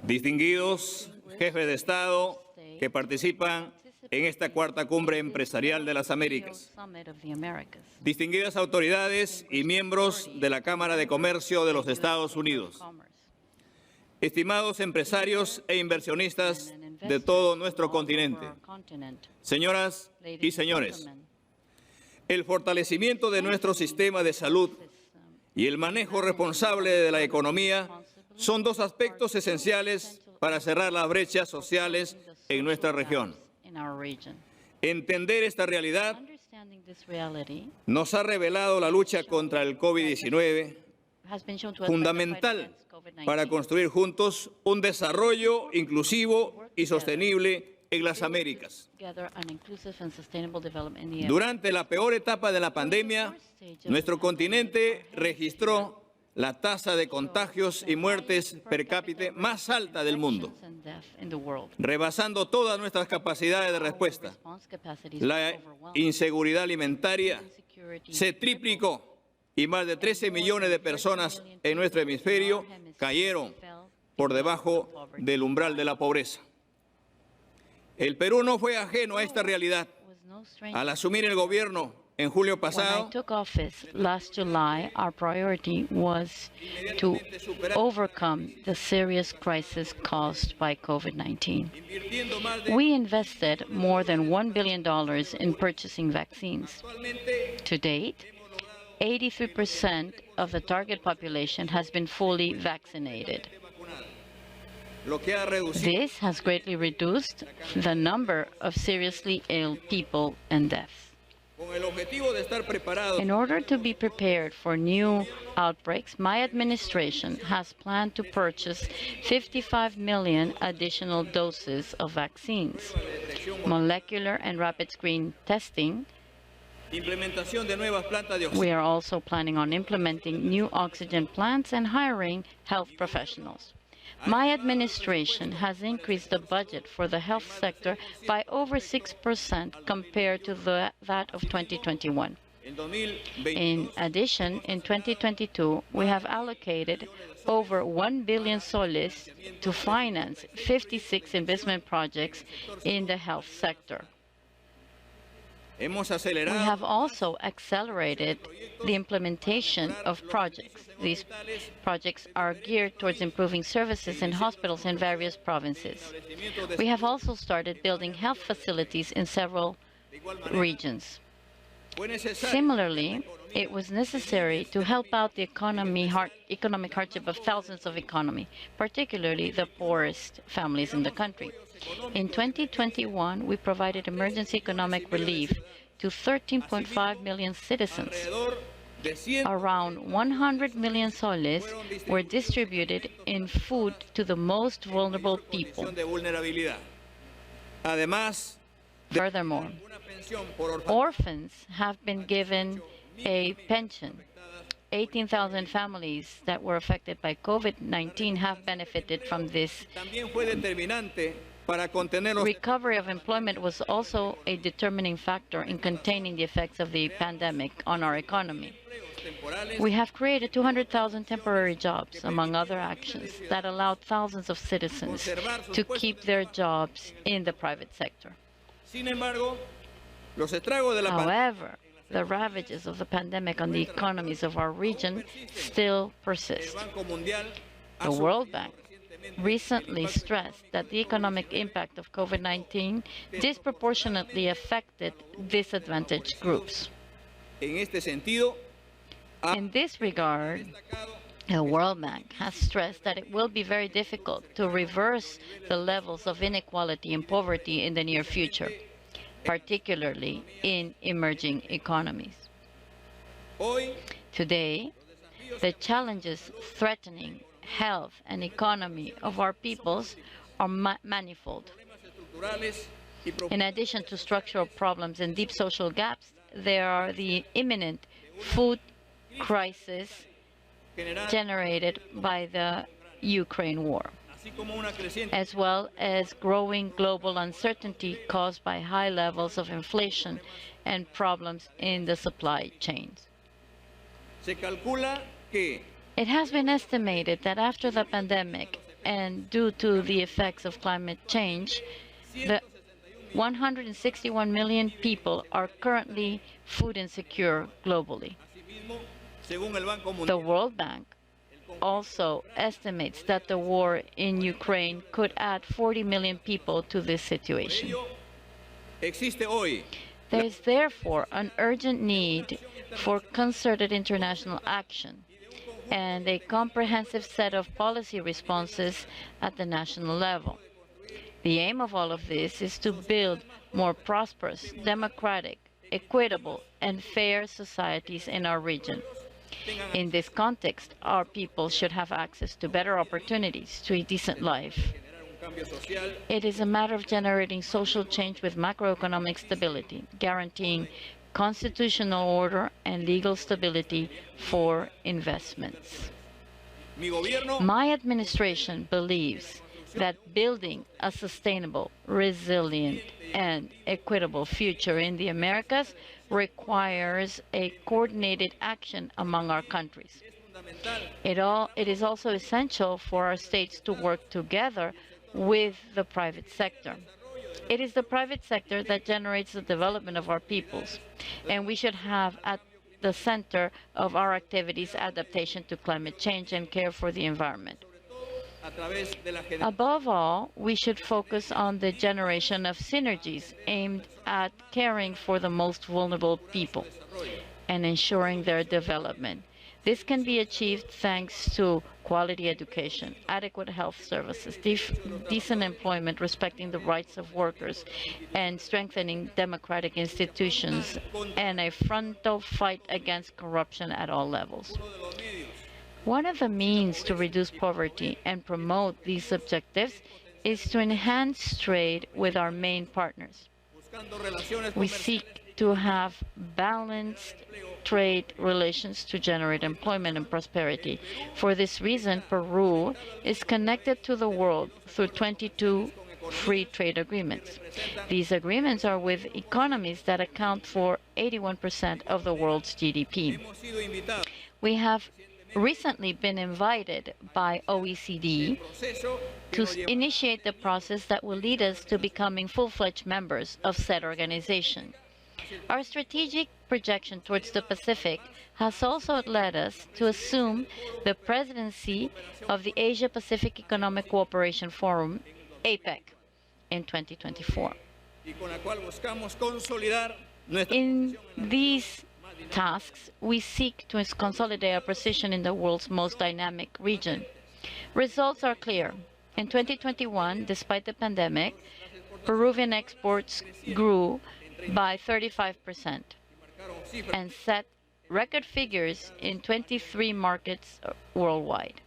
Distinguidos jefes de Estado que participan en esta cuarta cumbre empresarial de las Américas, distinguidas autoridades y miembros de la Cámara de Comercio de los Estados Unidos, estimados empresarios e inversionistas de todo nuestro continente, señoras y señores, el fortalecimiento de nuestro sistema de salud y el manejo responsable de la economía son dos aspectos esenciales para cerrar las brechas sociales en nuestra región. Entender esta realidad nos ha revelado la lucha contra el COVID-19, fundamental para construir juntos un desarrollo inclusivo y sostenible en las Américas. Durante la peor etapa de la pandemia, nuestro continente registró la tasa de contagios y muertes per cápita más alta del mundo, rebasando todas nuestras capacidades de respuesta. La inseguridad alimentaria se triplicó y más de 13 millones de personas en nuestro hemisferio cayeron por debajo del umbral de la pobreza. El Perú no fue ajeno a esta realidad. Al asumir el gobierno en julio pasado, when I took office last July, our priority was to overcome the serious crisis caused by COVID-19. We invested more than $1 billion in purchasing vaccines. To date, 83% of the target population has been fully vaccinated. This has greatly reduced the number of seriously ill people and deaths. In order to be prepared for new outbreaks, my administration has planned to purchase 55 million additional doses of vaccines, molecular and rapid screen testing. We are also planning on implementing new oxygen plants and hiring health professionals. My administration has increased the budget for the health sector by over 6% compared to that of 2021. In addition, in 2022, we have allocated over 1 billion soles to finance 56 investment projects in the health sector. We have also accelerated the implementation of projects. These projects are geared towards improving services in hospitals in various provinces. We have also started building health facilities in several regions. Similarly, it was necessary to help out the economic hardship of thousands of economies, particularly the poorest families in the country. In 2021, we provided emergency economic relief to 13.5 million citizens. Around 100 million soles were distributed in food to the most vulnerable people. Furthermore, orphans have been given a pension. 18,000 families that were affected by COVID-19 have benefited from this. Recovery of employment was also a determining factor in containing the effects of the pandemic on our economy. We have created 200,000 temporary jobs, among other actions, that allowed thousands of citizens to keep their jobs in the private sector. However, the ravages of the pandemic on the economies of our region still persist. The World Bank recently stressed that the economic impact of COVID-19 disproportionately affected disadvantaged groups. In this regard, the World Bank has stressed that it will be very difficult to reverse the levels of inequality and poverty in the near future, particularly in emerging economies. Today, the challenges threatening health and economy of our peoples are manifold. In addition to structural problems and deep social gaps, there are the imminent food crisis generated by the Ukraine war, as well as growing global uncertainty caused by high levels of inflation and problems in the supply chains. It has been estimated that after the pandemic and due to the effects of climate change, the 161 million people are currently food insecure globally. The World Bank also estimates that the war in Ukraine could add 40 million people to this situation. There is therefore an urgent need for concerted international action and a comprehensive set of policy responses at the national level. The aim of all of this is to build more prosperous, democratic, equitable, and fair societies in our region. In this context, our people should have access to better opportunities, to a decent life. It is a matter of generating social change with macroeconomic stability, guaranteeing constitutional order and legal stability for investments. My administration believes that building a sustainable, resilient, and equitable future in the Americas requires a coordinated action among our countries. It is also essential for our states to work together with the private sector. It is the private sector that generates the development of our peoples, and we should have at the center of our activities adaptation to climate change and care for the environment. Above all, we should focus on the generation of synergies aimed at caring for the most vulnerable people and ensuring their development. This can be achieved thanks to quality education, adequate health services, decent employment, respecting the rights of workers, and strengthening democratic institutions, and a frontal fight against corruption at all levels. One of the means to reduce poverty and promote these objectives is to enhance trade with our main partners. We seek to have balanced trade relations to generate employment and prosperity. For this reason, Peru is connected to the world through 22 free trade agreements. These agreements are with economies that account for 81% of the world's GDP. We have recently been invited by OECD to initiate the process that will lead us to becoming full-fledged members of said organization. Our strategic projection towards the Pacific has also led us to assume the presidency of the Asia-Pacific Economic Cooperation Forum, APEC, in 2024. In these tasks, we seek to consolidate our position in the world's most dynamic region. Results are clear. In 2021, despite the pandemic, Peruvian exports grew by 35% and set record figures in 23 markets worldwide.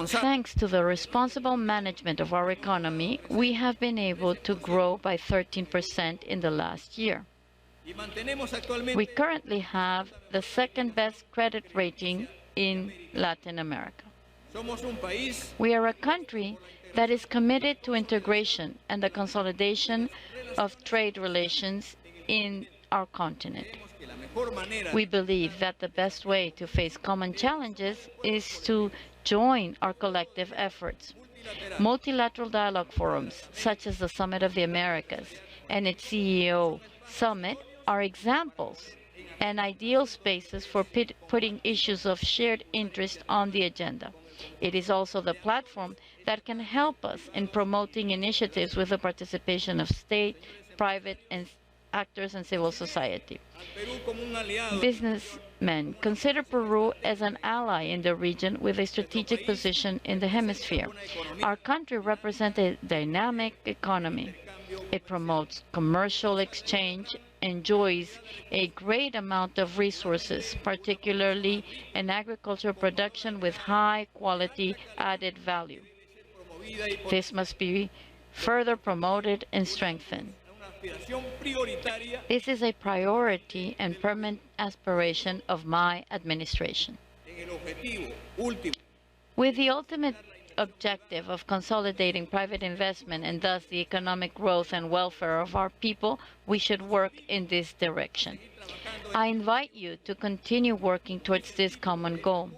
Thanks to the responsible management of our economy, we have been able to grow by 13% in the last year. We currently have the second best credit rating in Latin America. We are a country that is committed to integration and the consolidation of trade relations in our continent. We believe that the best way to face common challenges is to join our collective efforts. Multilateral dialogue forums, such as the Summit of the Americas and its CEO Summit, are examples and ideal spaces for putting issues of shared interest on the agenda. It is also the platform that can help us in promoting initiatives with the participation of state, private, and actors and civil society. Businessmen consider Peru as an ally in the region with a strategic position in the hemisphere. Our country represents a dynamic economy. It promotes commercial exchange, enjoys a great amount of resources, particularly in agricultural production with high quality added value. This must be further promoted and strengthened. This is a priority and permanent aspiration of my administration. With the ultimate objective of consolidating private investment and thus the economic growth and welfare of our people, we should work in this direction. I invite you to continue working towards this common goal.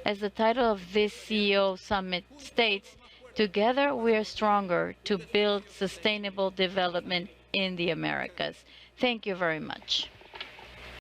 As the title of this CEO Summit states, together we are stronger to build sustainable development in the Americas. Thank you very much.